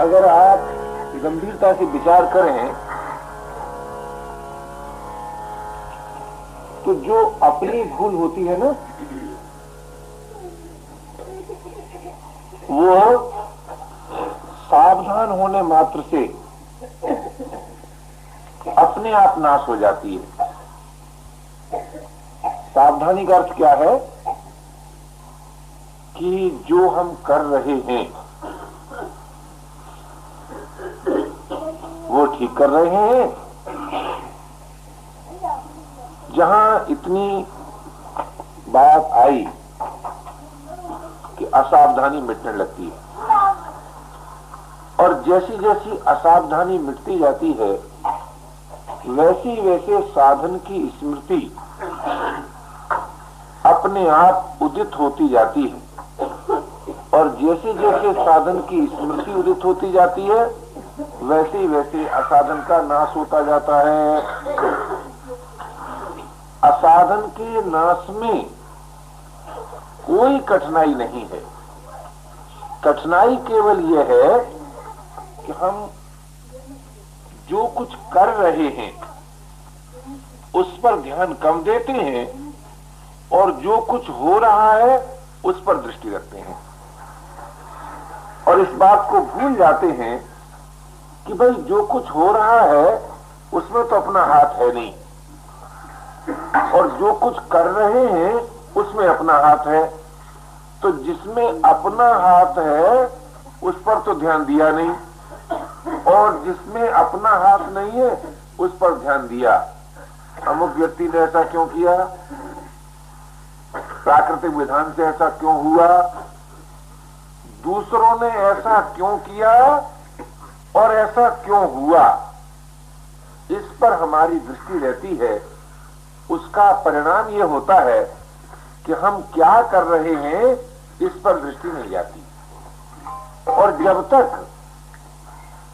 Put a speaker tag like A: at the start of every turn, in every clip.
A: अगर आप गंभीरता से विचार करें तो जो अपनी भूल होती है ना, वो सावधान होने मात्र से अपने आप नाश हो जाती है। सावधानी का अर्थ क्या है कि जो हम कर रहे हैं वो ठीक कर रहे हैं। जहां इतनी बात आई कि असावधानी मिटने लगती है, और जैसी जैसी असावधानी मिटती जाती है वैसी वैसे साधन की स्मृति अपने आप उदित होती जाती है, और जैसे जैसे साधन की स्मृति उदित होती जाती है वैसे वैसे असाधन का नाश होता जाता है। असाधन के नाश में कोई कठिनाई नहीं है। कठिनाई केवल यह है कि हम जो कुछ कर रहे हैं उस पर ध्यान कम देते हैं और जो कुछ हो रहा है उस पर दृष्टि रखते हैं, और इस बात को भूल जाते हैं कि भाई जो कुछ हो रहा है उसमें तो अपना हाथ है नहीं, और जो कुछ कर रहे हैं उसमें अपना हाथ है। तो जिसमें अपना हाथ है उस पर तो ध्यान दिया नहीं, और जिसमें अपना हाथ नहीं है उस पर ध्यान दिया। अमुक व्यक्ति ने ऐसा क्यों किया, प्राकृतिक विधान से ऐसा क्यों हुआ, दूसरों ने ऐसा क्यों किया और ऐसा क्यों हुआ, इस पर हमारी दृष्टि रहती है। उसका परिणाम यह होता है कि हम क्या कर रहे हैं इस पर दृष्टि नहीं जाती, और जब तक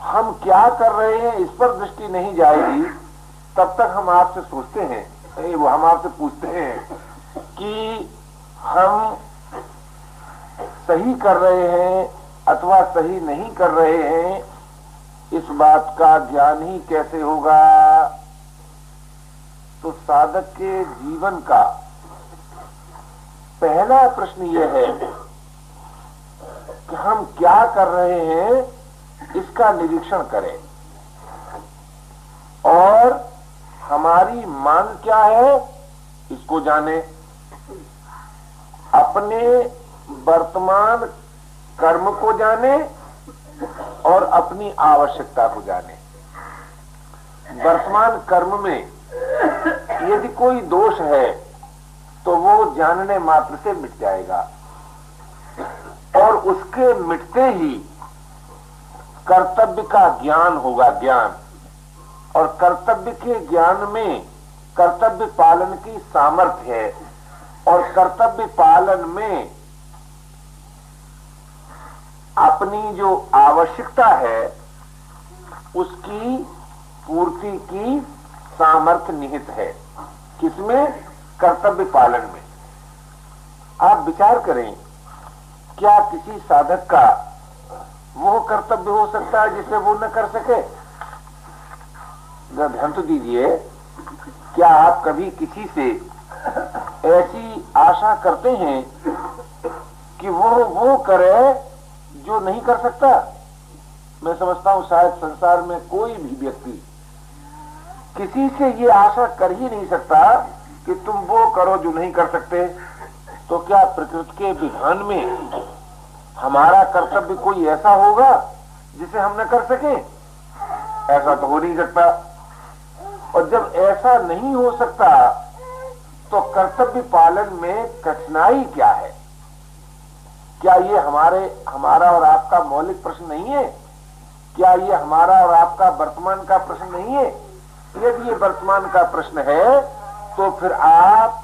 A: हम क्या कर रहे हैं इस पर दृष्टि नहीं जाएगी तब तक हम आपसे सोचते हैं, वो हम आपसे पूछते हैं कि हम सही कर रहे हैं अथवा सही नहीं कर रहे हैं, इस बात का ज्ञान ही कैसे होगा। तो साधक के जीवन का पहला प्रश्न यह है कि हम क्या कर रहे हैं इसका निरीक्षण करें, और हमारी मांग क्या है इसको जाने, अपने वर्तमान कर्म को जाने और अपनी आवश्यकता को जाने। वर्तमान कर्म में यदि कोई दोष है तो वो जानने मात्र से मिट जाएगा, और उसके मिटते ही कर्तव्य का ज्ञान होगा, ज्ञान, और कर्तव्य के ज्ञान में कर्तव्य पालन की सामर्थ्य है, और कर्तव्य पालन में अपनी जो आवश्यकता है उसकी पूर्ति की सामर्थ्य निहित है। किसमें? कर्तव्य पालन में। आप विचार करें, क्या किसी साधक का वो कर्तव्य हो सकता है जिसे वो न कर सके? ध्यान तो दीजिए, क्या आप कभी किसी से ऐसी आशा करते हैं कि वो करे जो नहीं कर सकता? मैं समझता हूं शायद संसार में कोई भी व्यक्ति किसी से ये आशा कर ही नहीं सकता कि तुम वो करो जो नहीं कर सकते। तो क्या प्रकृति के विधान में हमारा कर्तव्य कोई ऐसा होगा जिसे हम न कर सके? ऐसा तो हो नहीं सकता। और जब ऐसा नहीं हो सकता तो कर्तव्य पालन में कठिनाई क्या है? क्या ये हमारा और आपका मौलिक प्रश्न नहीं है? क्या ये हमारा और आपका वर्तमान का प्रश्न नहीं है? यदि ये वर्तमान का प्रश्न है तो फिर आप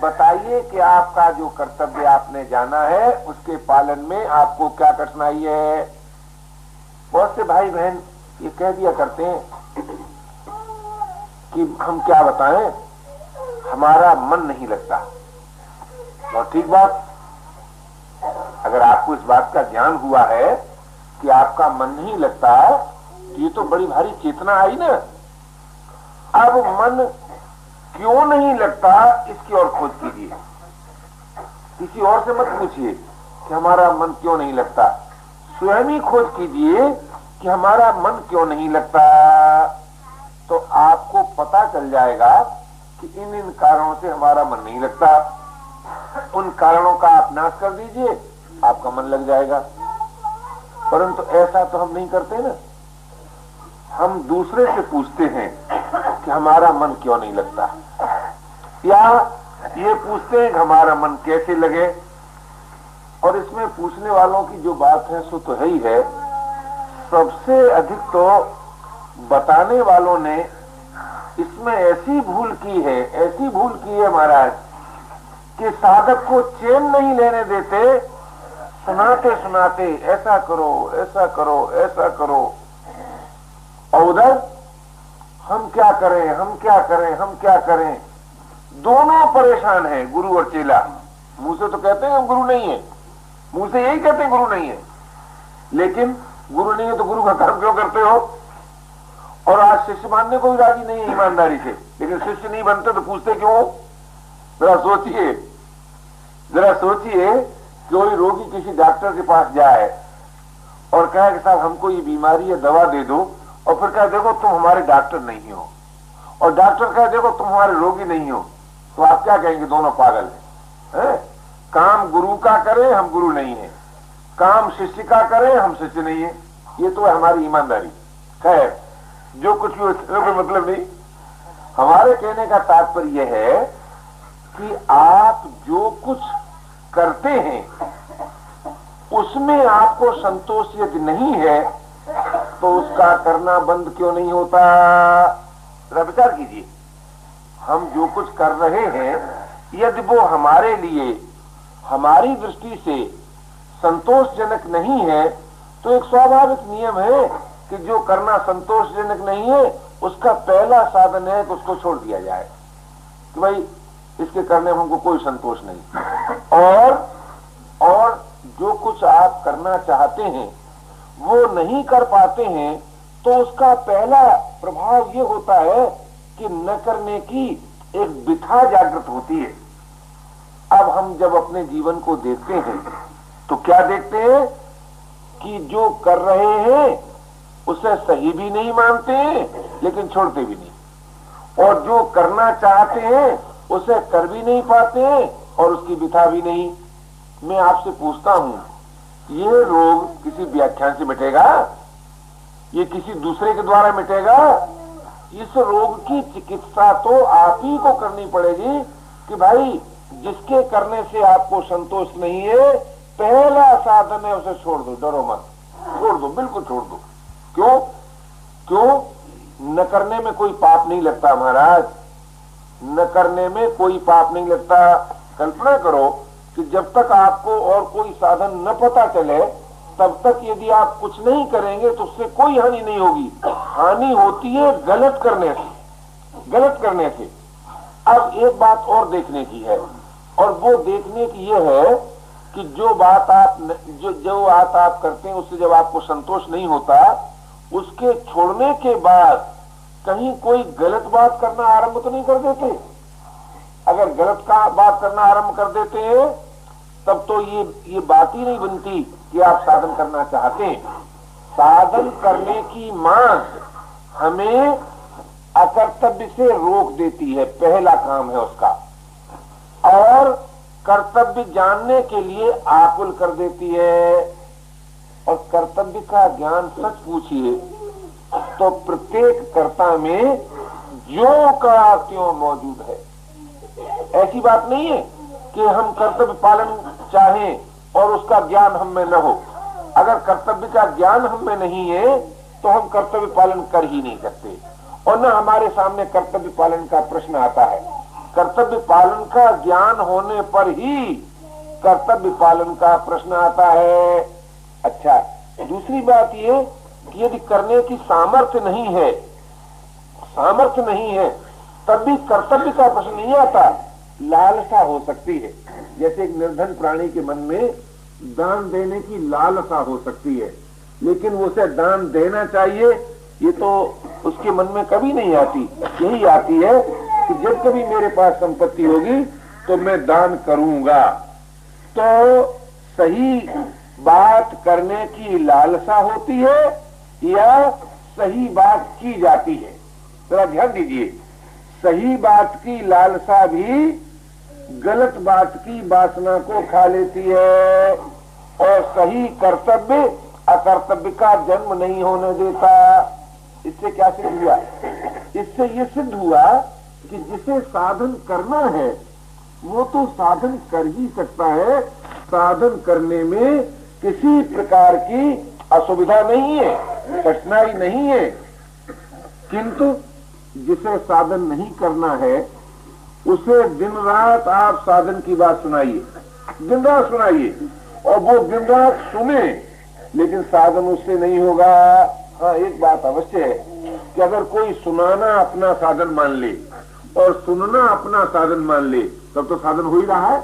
A: बताइए कि आपका जो कर्तव्य आपने जाना है उसके पालन में आपको क्या कठिनाई है। बहुत से भाई बहन ये कह दिया करते हैं कि हम क्या बताएं, हमारा मन नहीं लगता। बहुत ठीक बात, अगर आपको इस बात का ज्ञान हुआ है कि आपका मन नहीं लगता, ये तो बड़ी भारी चेतना आई ना। अब मन क्यों नहीं लगता इसकी और खोज कीजिए, किसी और से मत पूछिए कि हमारा मन क्यों नहीं लगता, स्वयं ही खोज कीजिए कि हमारा मन क्यों नहीं लगता। तो आपको पता चल जाएगा कि इन इन कारणों से हमारा मन नहीं लगता। उन कारणों का आप नाश कर दीजिए, आपका मन लग जाएगा। परंतु ऐसा तो हम नहीं करते ना, हम दूसरे से पूछते हैं कि हमारा मन क्यों नहीं लगता, या ये पूछते हैं कि हमारा मन कैसे लगे। और इसमें पूछने वालों की जो बात है सो तो है ही है, सबसे अधिक तो बताने वालों ने इसमें ऐसी भूल की है, ऐसी भूल की है महाराज, कि साधक को चैन नहीं लेने देते, सुनाते सुनाते ऐसा करो ऐसा करो ऐसा करो। और उधर हम क्या करें हम क्या करें हम क्या करें, दोनों परेशान हैं, गुरु और चेला। मुंह से तो कहते हैं हम गुरु नहीं है, मुंह से यही कहते हैं गुरु नहीं है, लेकिन गुरु नहीं है तो गुरु का काम क्यों करते हो। और आज शिष्य मानने को भी राजी नहीं है ईमानदारी से, लेकिन शिष्य नहीं बनते तो पूछते क्यों। जरा सोचिए, जरा सोचिए, कोई रोगी किसी डॉक्टर के पास जाए और कहे कि साहब हमको ये बीमारी है, दवा दे दो, और फिर कहे देखो तुम हमारे डॉक्टर नहीं हो, और डॉक्टर कहे देखो तुम हमारे रोगी नहीं हो, तो आप क्या कहेंगे, दोनों पागल हैं। काम गुरु का करें हम गुरु नहीं है, काम शिष्य का करें हम शिष्य नहीं है, ये तो है हमारी ईमानदारी। खैर जो कुछ भी उसमें कोई मतलब नहीं। हमारे कहने का तात्पर्य है कि आप जो कुछ करते हैं उसमें आपको संतोष यदि नहीं है तो उसका करना बंद क्यों नहीं होता। जरा विचार कीजिए, हम जो कुछ कर रहे हैं यदि वो हमारे लिए हमारी दृष्टि से संतोषजनक नहीं है तो एक स्वाभाविक नियम है कि जो करना संतोषजनक नहीं है उसका पहला साधन है कि उसको छोड़ दिया जाए, कि भाई इसके करने में हमको कोई संतोष नहीं। और जो कुछ आप करना चाहते हैं वो नहीं कर पाते हैं तो उसका पहला प्रभाव ये होता है कि न करने की एक बिथा जागृत होती है। अब हम जब अपने जीवन को देखते हैं तो क्या देखते हैं कि जो कर रहे हैं उसे सही भी नहीं मानते हैं लेकिन छोड़ते भी नहीं, और जो करना चाहते हैं उसे कर भी नहीं पाते हैं और उसकी बिथा भी नहीं। मैं आपसे पूछता हूं, ये रोग किसी व्याख्यान से मिटेगा, ये किसी दूसरे के द्वारा मिटेगा। इस रोग की चिकित्सा तो आप ही को करनी पड़ेगी कि भाई जिसके करने से आपको संतोष नहीं है पहला साधन है उसे छोड़ दो, डरो मत, छोड़ दो, बिल्कुल छोड़ दो। क्यों क्यों न करने में कोई पाप नहीं लगता महाराज, न करने में कोई पाप नहीं लगता। कल्पना करो कि जब तक आपको और कोई साधन न पता चले तब तक यदि आप कुछ नहीं करेंगे तो उससे कोई हानि नहीं होगी। हानि होती है गलत करने से, गलत करने से। अब एक बात और देखने की है, और वो देखने की ये है कि जो बात आप करते हैं उससे जब आपको संतोष नहीं होता उसके छोड़ने के बाद कहीं कोई गलत बात करना आरंभ तो नहीं कर देते। अगर गलत का बात करना आरंभ कर देते हैं तब तो ये बात ही नहीं बनती कि आप साधन करना चाहते हैं। साधन करने की मांग हमें अकर्तव्य से रोक देती है, पहला काम है उसका, और कर्तव्य जानने के लिए आकुल कर देती है। और कर्तव्य का ज्ञान सच पूछिए तो प्रत्येक कर्ता में जो का त्यों मौजूद है। ऐसी बात नहीं है कि हम कर्तव्य पालन चाहें और उसका ज्ञान हम में न हो। अगर कर्तव्य का ज्ञान हम में नहीं है तो हम कर्तव्य पालन कर ही नहीं सकते, और न हमारे सामने कर्तव्य पालन का प्रश्न आता है। कर्तव्य पालन का ज्ञान होने पर ही कर्तव्य पालन का प्रश्न आता है। अच्छा, दूसरी बात ये कि यदि करने की सामर्थ्य नहीं है, सामर्थ्य नहीं है, तब भी कर्तव्य का प्रश्न नहीं आता, लालसा हो सकती है। जैसे एक निर्धन प्राणी के मन में दान देने की लालसा हो सकती है, लेकिन उसे दान देना चाहिए ये तो उसके मन में कभी नहीं आती। यही आती है कि जब कभी मेरे पास संपत्ति होगी तो मैं दान करूंगा। तो सही बात करने की लालसा होती है या सही बात की जाती है? जरा ध्यान दीजिए, सही बात की लालसा भी गलत बात की वासना को खा लेती है और सही कर्तव्य अकर्तव्य का जन्म नहीं होने देता। इससे क्या सिद्ध हुआ? इससे ये सिद्ध हुआ कि जिसे साधन करना है वो तो साधन कर ही सकता है, साधन करने में किसी प्रकार की असुविधा नहीं है, कठिनाई नहीं है। किंतु जिसे साधन नहीं करना है उसे दिन रात आप साधन की बात सुनाइए, दिन रात सुनाइए और वो दिन रात सुने, लेकिन साधन उससे नहीं होगा। हाँ, एक बात अवश्य है कि अगर कोई सुनाना अपना साधन मान ले और सुनना अपना साधन मान ले तब तो साधन हो ही रहा है,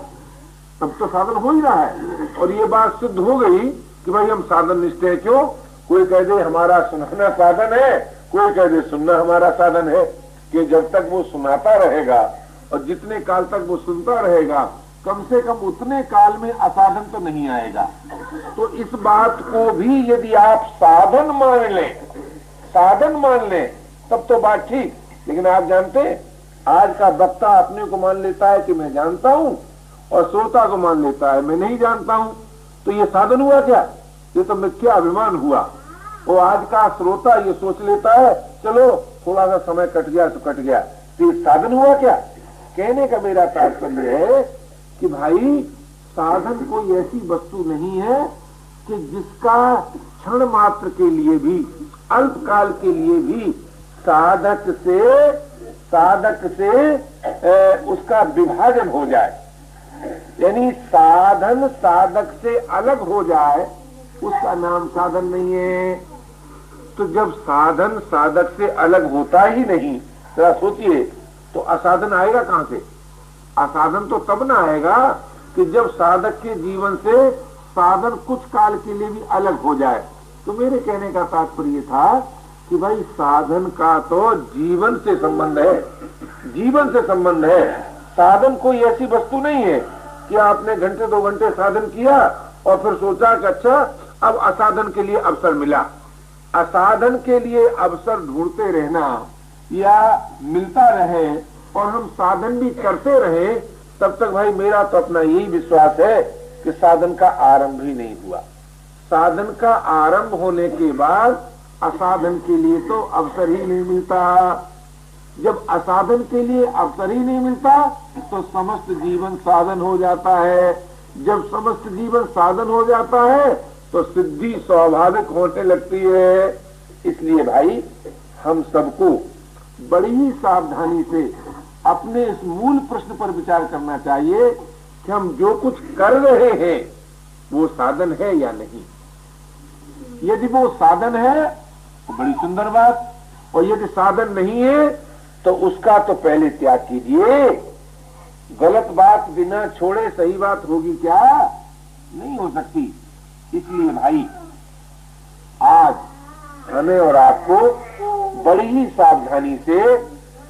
A: तब तो साधन हो ही रहा है। और ये बात सिद्ध हो गई कि भाई हम साधन निष्ठ हैं। क्यों? कोई कह दे हमारा सुनाना साधन है, कोई कह दे सुनना हमारा साधन है, कि जब तक वो सुनाता रहेगा और जितने काल तक वो सुनता रहेगा कम से कम उतने काल में असाधन तो नहीं आएगा। तो इस बात को भी यदि आप साधन मान लें, साधन मान लें तब तो बात ठीक। लेकिन आप जानते हैं आज का वक्ता अपने को मान लेता है कि मैं जानता हूं और श्रोता को मान लेता है मैं नहीं जानता हूं। तो ये साधन हुआ क्या? ये तो मिथ्या अभिमान हुआ। वो आज का श्रोता ये सोच लेता है चलो थोड़ा सा समय कट गया तो कट गया, तो ये साधन हुआ क्या? कहने का मेरा तात्पर्य है कि भाई साधन कोई ऐसी वस्तु नहीं है कि जिसका क्षण मात्र के लिए भी, अल्पकाल के लिए भी साधक से उसका विभाजन हो जाए, यानी साधन साधक से अलग हो जाए, उसका नाम साधन नहीं है। तो जब साधन साधक से अलग होता ही नहीं, जरा सोचिए तो असाधन आएगा कहां से? असाधन तो तब ना आएगा कि जब साधक के जीवन से साधन कुछ काल के लिए भी अलग हो जाए। तो मेरे कहने का तात्पर्य था कि भाई साधन का तो जीवन से संबंध है, जीवन से संबंध है। साधन कोई ऐसी वस्तु नहीं है कि आपने घंटे 2 घंटे साधन किया और फिर सोचा कि अच्छा अब असाधन के लिए अवसर मिला। असाधन के लिए अवसर ढूंढते रहना या मिलता रहे और हम साधन भी करते रहे तब तक भाई मेरा तो अपना यही विश्वास है कि साधन का आरंभ ही नहीं हुआ। साधन का आरंभ होने के बाद असाधन के लिए तो अवसर ही नहीं मिलता। जब असाधन के लिए अवसर ही नहीं मिलता तो समस्त जीवन साधन हो जाता है। जब समस्त जीवन साधन हो जाता है तो सिद्धि स्वाभाविक होने लगती है। इसलिए भाई हम सबको बड़ी ही सावधानी से अपने इस मूल प्रश्न पर विचार करना चाहिए कि हम जो कुछ कर रहे हैं वो साधन है या नहीं। यदि वो साधन है तो बड़ी सुंदर बात, और यदि साधन नहीं है तो उसका तो पहले त्याग कीजिए। गलत बात बिना छोड़े सही बात होगी क्या? नहीं हो सकती। इसलिए भाई आज हमें और आपको बड़ी ही सावधानी से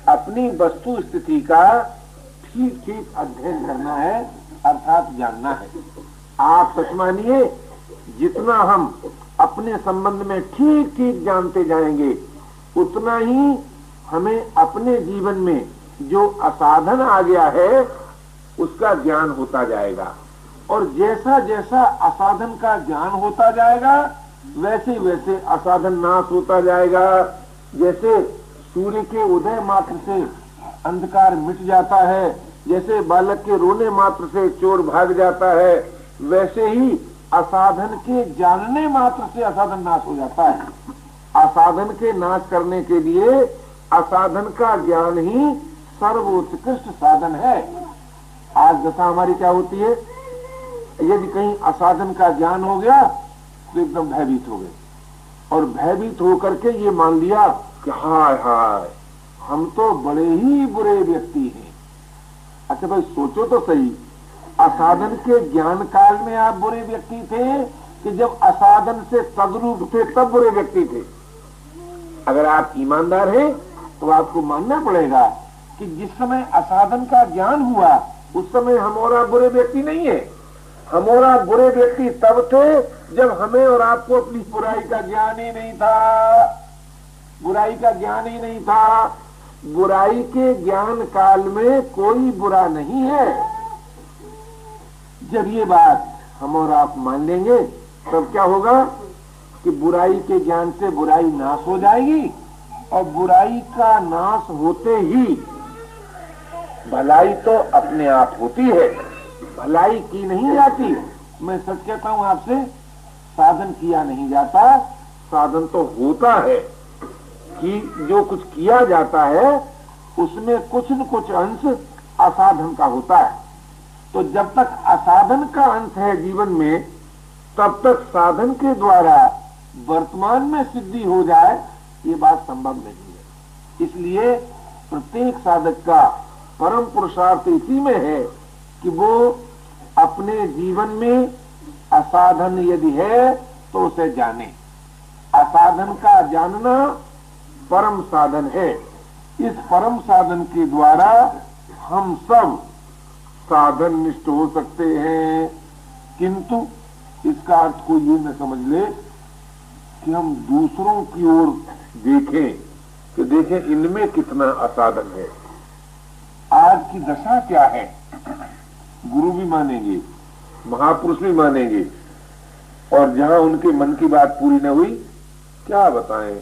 A: अपनी वस्तु स्थिति का ठीक ठीक अध्ययन करना है, अर्थात जानना है। आप सच मानिए जितना हम अपने संबंध में ठीक ठीक जानते जाएंगे उतना ही हमें अपने जीवन में जो असाधन आ गया है उसका ज्ञान होता जाएगा। और जैसा जैसा असाधन का ज्ञान होता जाएगा वैसे वैसे असाधन नाश होता जाएगा। जैसे सूर्य के उदय मात्र से अंधकार मिट जाता है, जैसे बालक के रोने मात्र से चोर भाग जाता है, वैसे ही असाधन के जानने मात्र से असाधन नाश हो जाता है। असाधन के नाश करने के लिए असाधन का ज्ञान ही सर्वोत्कृष्ट साधन है। आज दशा हमारी क्या होती है, यदि कहीं असाधन का ज्ञान हो गया तो एकदम भयभीत हो गए और भयभीत होकर के ये मान लिया कि हाय हाय हम तो बड़े ही बुरे व्यक्ति हैं। अच्छा भाई सोचो तो सही, असाधन के ज्ञान काल में आप बुरे व्यक्ति थे कि जब असाधन से तद्रूप थे तब बुरे व्यक्ति थे। अगर आप ईमानदार हैं तो आपको मानना पड़ेगा कि जिस समय असाधन का ज्ञान हुआ उस समय हम और बुरे व्यक्ति नहीं है। हम और बुरे व्यक्ति तब थे जब हमें और आपको अपनी बुराई का ज्ञान ही नहीं था। बुराई का ज्ञान ही नहीं था। बुराई के ज्ञान काल में कोई बुरा नहीं है। जब ये बात हम और आप मान लेंगे तब क्या होगा कि बुराई के ज्ञान से बुराई नाश हो जाएगी और बुराई का नाश होते ही भलाई तो अपने आप होती है, भलाई की नहीं जाती। मैं सच कहता हूं आपसे, साधन किया नहीं जाता, साधन तो होता है। कि जो कुछ किया जाता है उसमें कुछ न कुछ अंश असाधन का होता है। तो जब तक असाधन का अंश है जीवन में तब तक साधन के द्वारा वर्तमान में सिद्धि हो जाए ये बात संभव नहीं है। इसलिए प्रत्येक साधक का परम पुरुषार्थ इसी में है कि वो अपने जीवन में असाधन यदि है तो उसे जाने। असाधन का जानना परम साधन है। इस परम साधन के द्वारा हम सब साधन निष्ठ हो सकते हैं। किंतु इसका अर्थ को ये न समझ ले कि हम दूसरों की ओर देखें कि देखें इनमें कितना असाधन है। आज की दशा क्या है, गुरु भी मानेंगे, महापुरुष भी मानेंगे, और जहां उनके मन की बात पूरी न हुई क्या बताएं।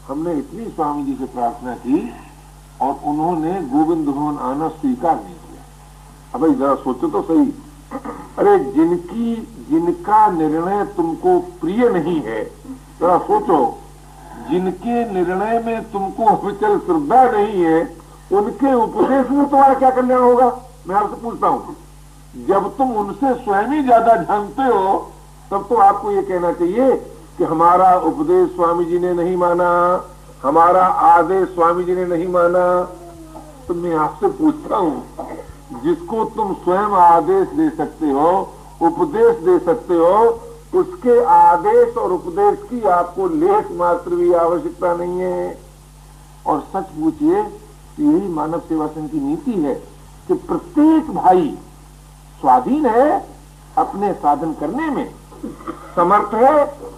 A: हमने इतनी स्वामी जी से प्रार्थना की और उन्होंने गोविंद भवन आना स्वीकार नहीं किया। अब भाई जरा सोचो तो सही, अरे जिनका निर्णय तुमको प्रिय नहीं है, जरा सोचो, जिनके निर्णय में तुमको अविचल श्रद्धा नहीं है उनके उपदेश में तुम्हारा क्या कल्याण होगा। मैं आपसे पूछता हूं, जब तुम उनसे स्वयं ही ज्यादा जानते हो तब तो आपको ये कहना चाहिए कि हमारा उपदेश स्वामी जी ने नहीं माना, हमारा आदेश स्वामी जी ने नहीं माना। तो मैं आपसे पूछता हूं, जिसको तुम स्वयं आदेश दे सकते हो, उपदेश दे सकते हो, उसके आदेश और उपदेश की आपको लेस मात्र भी आवश्यकता नहीं है। और सच पूछिए तो यही मानव सेवा संघ की नीति है कि प्रत्येक भाई स्वाधीन है अपने साधन करने में, समर्थ है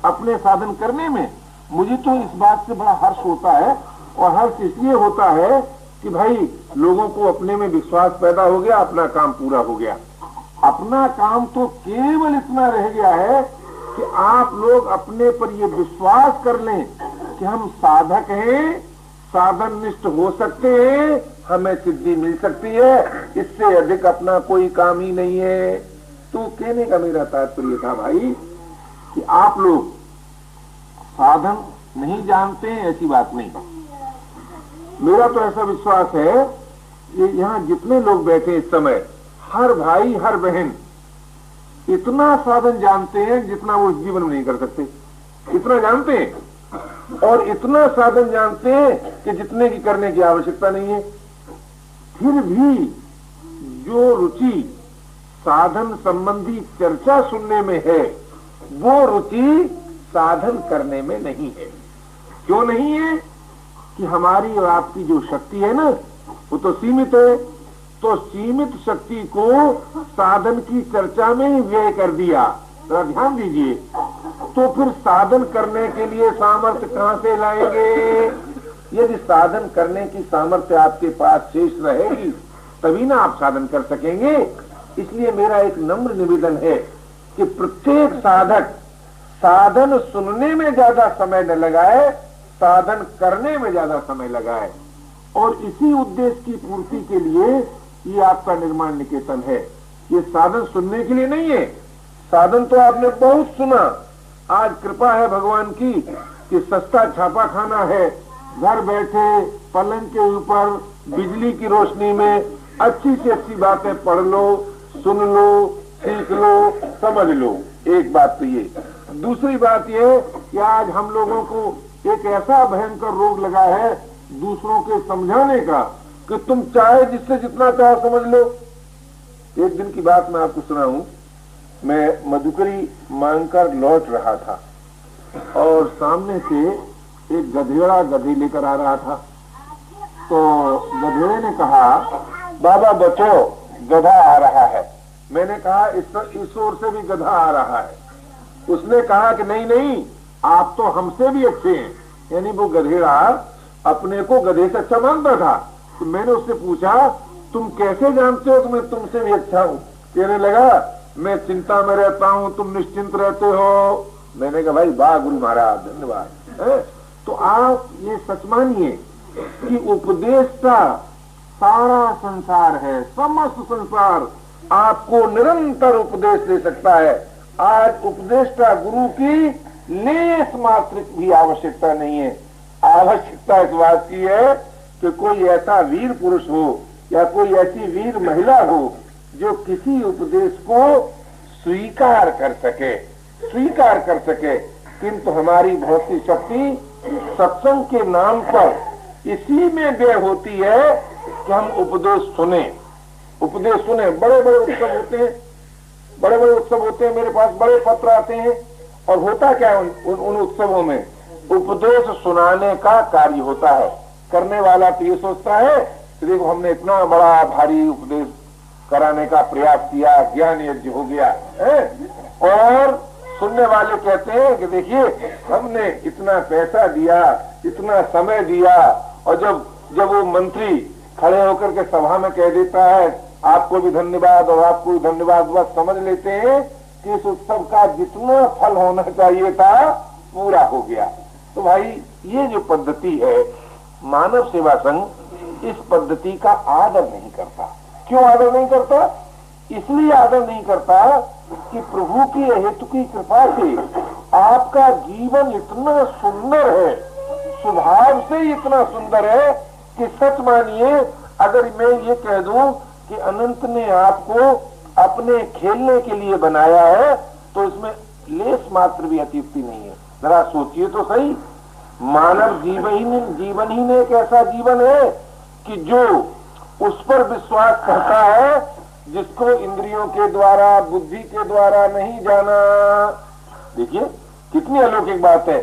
A: अपने साधन करने में। मुझे तो इस बात से बड़ा हर्ष होता है, और हर्ष इसलिए होता है कि भाई लोगों को अपने में विश्वास पैदा हो गया, अपना काम पूरा हो गया। अपना काम तो केवल इतना रह गया है कि आप लोग अपने पर ये विश्वास कर लें कि हम साधक हैं, साधन निष्ठ हो सकते हैं, हमें सिद्धि मिल सकती है, इससे अधिक अपना कोई काम ही नहीं है। तो कहने का मेरा तात्पर्य था भाई कि आप लोग साधन नहीं जानते हैं ऐसी बात नहीं। मेरा तो ऐसा विश्वास है कि यहाँ जितने लोग बैठे इस समय, हर भाई हर बहन इतना साधन जानते हैं जितना वो इस जीवन में नहीं कर सकते, इतना जानते हैं। और इतना साधन जानते हैं कि जितने की करने की आवश्यकता नहीं है। फिर भी जो रुचि साधन संबंधी चर्चा सुनने में है वो रुचि साधन करने में नहीं है। क्यों नहीं है? कि हमारी और आपकी जो शक्ति है ना वो तो सीमित है। तो सीमित शक्ति को साधन की चर्चा में ही व्यय कर दिया। जरा ध्यान दीजिए, तो फिर साधन करने के लिए सामर्थ्य कहां से लाएंगे? यदि साधन करने की सामर्थ्य आपके पास शेष रहेगी तभी ना आप साधन कर सकेंगे। इसलिए मेरा एक नम्र निवेदन है कि प्रत्येक साधक साधन सुनने में ज्यादा समय न लगाए, साधन करने में ज्यादा समय लगाए। और इसी उद्देश्य की पूर्ति के लिए ये आपका निर्माण निकेतन है। ये साधन सुनने के लिए नहीं है। साधन तो आपने बहुत सुना। आज कृपा है भगवान की कि सस्ता छापा खाना है, घर बैठे पलंग के ऊपर बिजली की रोशनी में अच्छी से अच्छी बातें पढ़ लो, सुन लो, सीख लो, समझ लो। एक बात तो ये। दूसरी बात ये कि आज हम लोगों को एक ऐसा भयंकर रोग लगा है दूसरों के समझाने का कि तुम चाहे जिससे जितना चाहो समझ लो। एक दिन की बात मैं आपको सुनाऊं। मैं मधुकरी मांगकर लौट रहा था और सामने से एक गधेड़ा गधे लेकर आ रहा था। तो गधेड़े ने कहा, बाबा बचो, गधा आ रहा है। मैंने कहा इस ओर से भी गधा आ रहा है। उसने कहा कि नहीं नहीं, आप तो हमसे भी अच्छे हैं। यानी वो गधेड़ा अपने को गधे से अच्छा मानता था। तो मैंने उससे पूछा, तुम कैसे जानते हो कि मैं तुमसे भी अच्छा हूं? कहने लगा, मैं चिंता में रहता हूं, तुम निश्चिंत रहते हो। मैंने कहा, भाई वाह गुरु महाराज, धन्यवाद। तो आप ये सच मानिए कि उपदेश का सारा संसार है, समस्त संसार आपको निरंतर उपदेश दे सकता है। आज उपदेष्टा गुरु की लेस मात्र भी आवश्यकता नहीं है। आवश्यकता इस बात की है कि कोई ऐसा वीर पुरुष हो या कोई ऐसी वीर महिला हो जो किसी उपदेश को स्वीकार कर सके। किंतु हमारी भौतिक शक्ति सत्संग के नाम पर इसी में व्यय होती है कि हम उपदेश सुने। बड़े बड़े उत्सव होते हैं, मेरे पास बड़े पत्र आते हैं। और होता क्या है उन उत्सवों में? उपदेश सुनाने का कार्य होता है। करने वाला तो ये सोचता है कि देखो हमने इतना बड़ा भारी उपदेश कराने का प्रयास किया, ज्ञान यज्ञ हो गया है। और सुनने वाले कहते हैं कि देखिए हमने इतना पैसा दिया, इतना समय दिया। और जब वो मंत्री खड़े होकर के सभा में कह देता है आपको भी धन्यवाद और आपको भी धन्यवाद, बस समझ लेते हैं कि इस उत्सव का जितना फल होना चाहिए था पूरा हो गया। तो भाई ये जो पद्धति है, मानव सेवा संघ इस पद्धति का आदर नहीं करता। क्यों आदर नहीं करता? इसलिए आदर नहीं करता कि प्रभु की हेतु की कृपा से आपका जीवन इतना सुंदर है, स्वभाव से इतना सुंदर है कि सच मानिए अगर मैं ये कह दूं कि अनंत ने आपको अपने खेलने के लिए बनाया है तो इसमें लेस मात्र भी अतियुक्ति नहीं है। जरा सोचिए तो सही, मानव जीवन ही ने एक ऐसा जीवन है कि जो उस पर विश्वास करता है जिसको इंद्रियों के द्वारा, बुद्धि के द्वारा नहीं जाना। देखिए कितनी अलौकिक बात है।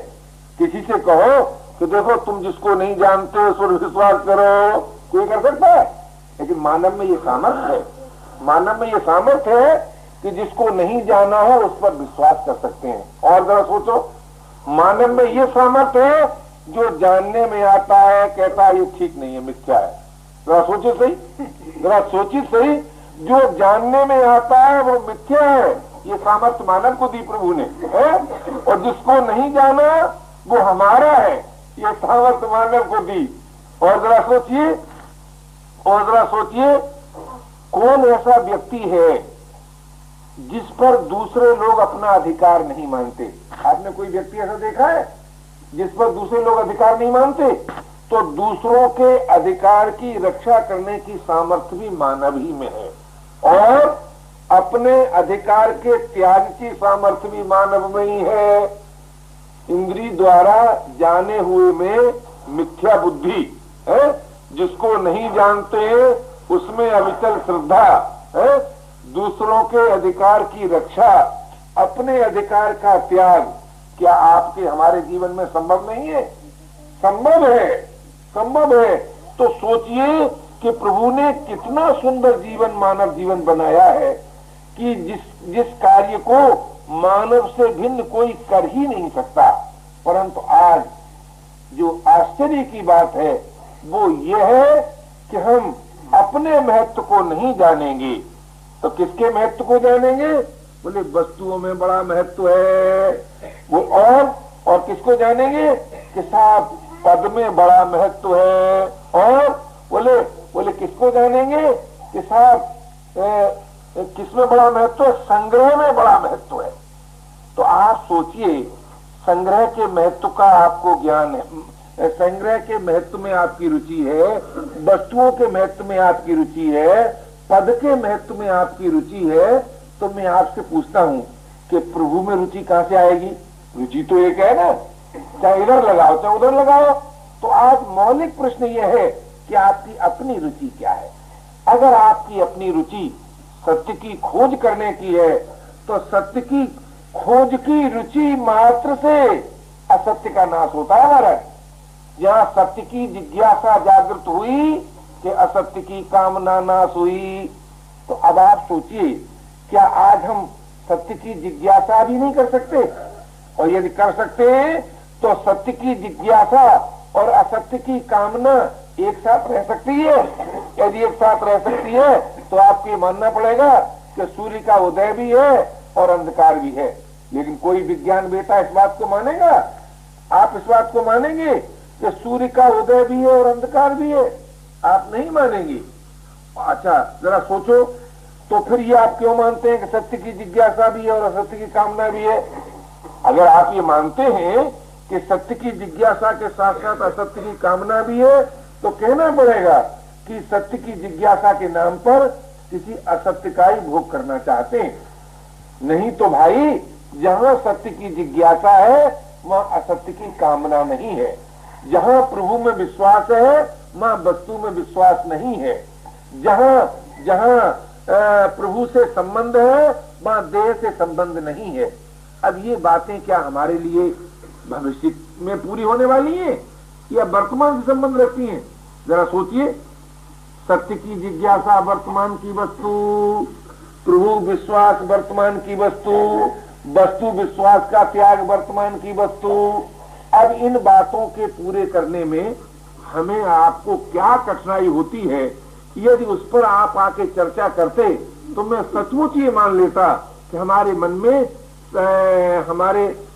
A: किसी से कहो कि देखो तुम जिसको नहीं जानते उस पर विश्वास करो, कोई कर सकता है? लेकिन मानव में ये सामर्थ्य है कि जिसको नहीं जाना है उस पर विश्वास कर सकते हैं। और जरा सोचो, मानव में ये सामर्थ्य है जो जानने में आता है कहता है ये ठीक नहीं है, मिथ्या है। जरा सोचिए सही, जो जानने में आता है वो मिथ्या है, ये सामर्थ्य मानव को दी प्रभु ने है। और जिसको नहीं जाना वो हमारा है, ये सामर्थ्य मानव को दी। और जरा सोचिए कौन ऐसा व्यक्ति है जिस पर दूसरे लोग अपना अधिकार नहीं मानते? आपने कोई व्यक्ति ऐसा देखा है जिस पर दूसरे लोग अधिकार नहीं मानते? तो दूसरों के अधिकार की रक्षा करने की सामर्थ्य भी मानव ही में है और अपने अधिकार के त्याग की सामर्थ्य भी मानव में ही है। इंद्री द्वारा जाने हुए में मिथ्या बुद्धि है, जिसको नहीं जानते उसमें अविचल श्रद्धा है, दूसरों के अधिकार की रक्षा, अपने अधिकार का त्याग, क्या आपके हमारे जीवन में संभव नहीं है? संभव है। तो सोचिए कि प्रभु ने कितना सुंदर जीवन, मानव जीवन बनाया है कि जिस कार्य को मानव से भिन्न कोई कर ही नहीं सकता। परंतु आज जो आश्चर्य की बात है वो ये है कि हम अपने महत्व को नहीं जानेंगे तो किसके महत्व को जानेंगे? बोले वस्तुओं में बड़ा महत्व है वो। और किसको जानेंगे कि साहब पद में बड़ा महत्व है। और बोले किसको जानेंगे कि साहब किसमें बड़ा महत्व है? संग्रह में बड़ा महत्व है। तो आप सोचिए, संग्रह के महत्व का आपको ज्ञान है, संग्रह के महत्व में आपकी रुचि है, वस्तुओं के महत्व में आपकी रुचि है, पद के महत्व में आपकी रुचि है। तो मैं आपसे पूछता हूं कि प्रभु में रुचि कहां से आएगी? रुचि तो एक है ना, चाहे इधर लगाओ चाहे उधर लगाओ। तो आज मौलिक प्रश्न यह है कि आपकी अपनी रुचि क्या है। अगर आपकी अपनी रुचि सत्य की खोज करने की है तो सत्य की खोज की रुचि मात्र से असत्य का नाश होता है हमारा। जहां सत्य की जिज्ञासा जागृत हुई कि असत्य की कामना नाश हुई। तो अब आप सोचिए, क्या आज हम सत्य की जिज्ञासा भी नहीं कर सकते? और यदि कर सकते हैं तो सत्य की जिज्ञासा और असत्य की कामना एक साथ रह सकती है? यदि एक साथ रह सकती है तो आपको मानना पड़ेगा कि सूर्य का उदय भी है और अंधकार भी है। लेकिन कोई विज्ञान बेटा इस बात को मानेगा? आप इस बात को मानेंगे कि सूर्य का उदय भी है और अंधकार भी है? आप नहीं मानेंगे। अच्छा जरा सोचो, तो फिर ये आप क्यों मानते हैं कि सत्य की जिज्ञासा भी है और असत्य की कामना भी है? अगर आप ये मानते हैं कि सत्य की जिज्ञासा के साथ साथ असत्य की कामना भी है, तो कहना पड़ेगा कि सत्य की जिज्ञासा के नाम पर किसी असत्य का ही भोग करना चाहते हैं। नहीं तो भाई, जहां सत्य की जिज्ञासा है वहां असत्य की कामना नहीं है। जहां प्रभु में विश्वास है वहां वस्तु में विश्वास नहीं है। जहां जहां प्रभु से संबंध है वहां देह से संबंध नहीं है। अब ये बातें क्या हमारे लिए भविष्य में पूरी होने वाली हैं या वर्तमान से संबंध रखती हैं? जरा सोचिए, सत्य की जिज्ञासा वर्तमान की वस्तु, प्रभु विश्वास वर्तमान की वस्तु, वस्तु विश्वास का त्याग वर्तमान की वस्तु। अब इन बातों के पूरे करने में हमें आपको क्या कठिनाई होती है? यदि उस पर आप आके चर्चा करते तो मैं सचमुच ये मान लेता कि हमारे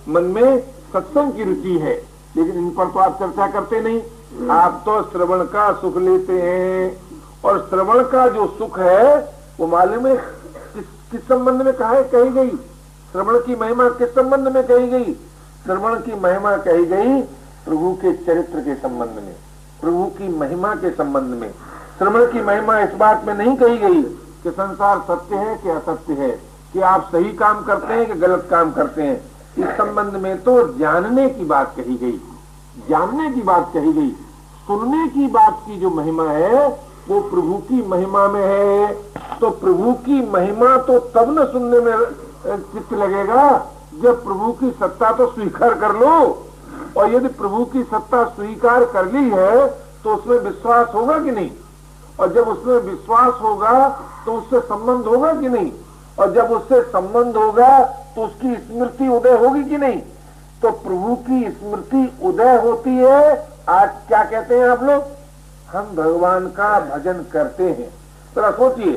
A: मन में सत्संग की रुचि है। लेकिन इन पर तो आप चर्चा करते नहीं। आप तो श्रवण का सुख लेते हैं, और श्रवण का जो सुख है वो मालूम है किस संबंध में कही गई? श्रवण की महिमा किस संबंध में कही गई? श्रवण की महिमा कही गई प्रभु के चरित्र के संबंध में, प्रभु की महिमा के संबंध में। श्रवण की महिमा इस बात में नहीं कही गई कि संसार सत्य है कि असत्य है, कि आप सही काम करते हैं कि गलत काम करते हैं। इस संबंध में तो जानने की बात कही गई, जानने की बात कही गई। सुनने की बात की जो महिमा है वो प्रभु की महिमा में है। तो प्रभु की महिमा तो तब न सुनने में चित्त लगेगा जब प्रभु की सत्ता तो स्वीकार कर लो। और यदि प्रभु की सत्ता स्वीकार कर ली है तो उसमें विश्वास होगा कि नहीं? और जब उसमें विश्वास होगा तो उससे संबंध होगा कि नहीं? और जब उससे संबंध होगा तो उसकी स्मृति उदय होगी कि नहीं? तो प्रभु की स्मृति उदय होती है। आज क्या कहते हैं आप लोग? हम भगवान का भजन करते हैं। तो सोचिए,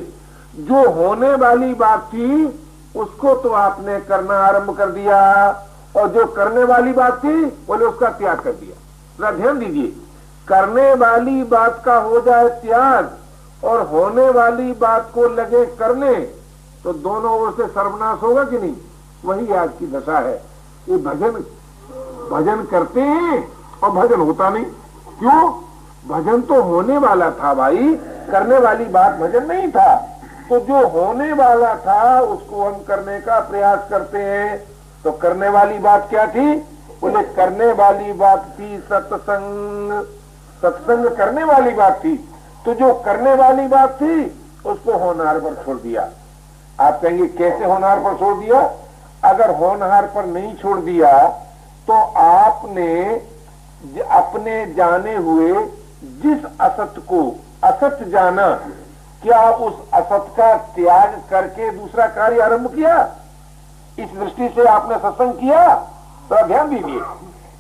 A: जो होने वाली बात थी उसको तो आपने करना आरंभ कर दिया, और जो करने वाली बात थी बोले उसका त्याग कर दिया। जरा ध्यान दीजिए, करने वाली बात का हो जाए त्याग और होने वाली बात को लगे करने, तो दोनों ओर से सर्वनाश होगा कि नहीं? वही आज की दशा है। ये भजन करते हैं और भजन होता नहीं। क्यों? भजन तो होने वाला था भाई, करने वाली बात भजन नहीं था। तो जो होने वाला था उसको हम करने का प्रयास करते हैं। तो करने वाली बात क्या थी? बोले करने वाली बात थी सत्संग। सत्संग करने वाली बात थी। तो जो करने वाली बात थी उसको होनहार पर छोड़ दिया। आप कहेंगे कैसे होनहार पर छोड़ दिया? अगर होनहार पर नहीं छोड़ दिया तो आपने अपने जाने हुए जिस असत को असत जाना, क्या उस असत का त्याग करके दूसरा कार्य आरंभ किया? इस दृष्टि से आपने सत्संग किया? तो ध्यान दीजिए,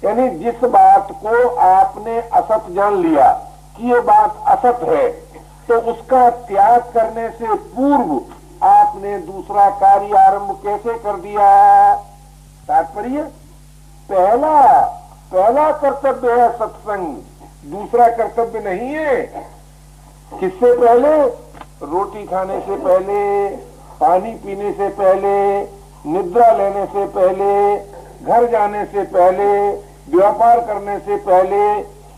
A: यानी जिस बात को आपने असत जान लिया कि ये बात असत है, तो उसका त्याग करने से पूर्व आपने दूसरा कार्य आरंभ कैसे कर दिया? तात्पर्य, पहला कर्तव्य है सत्संग, दूसरा कर्तव्य नहीं है। किससे पहले? रोटी खाने से पहले, पानी पीने से पहले, निद्रा लेने से पहले, घर जाने से पहले, व्यापार करने से पहले।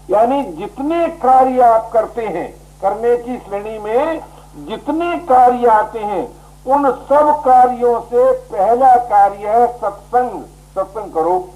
A: यानी जितने कार्य आप करते हैं, करने की श्रेणी में जितने कार्य आते हैं, उन सब कार्यों से पहला कार्य है सत्संग। सत्संग करो।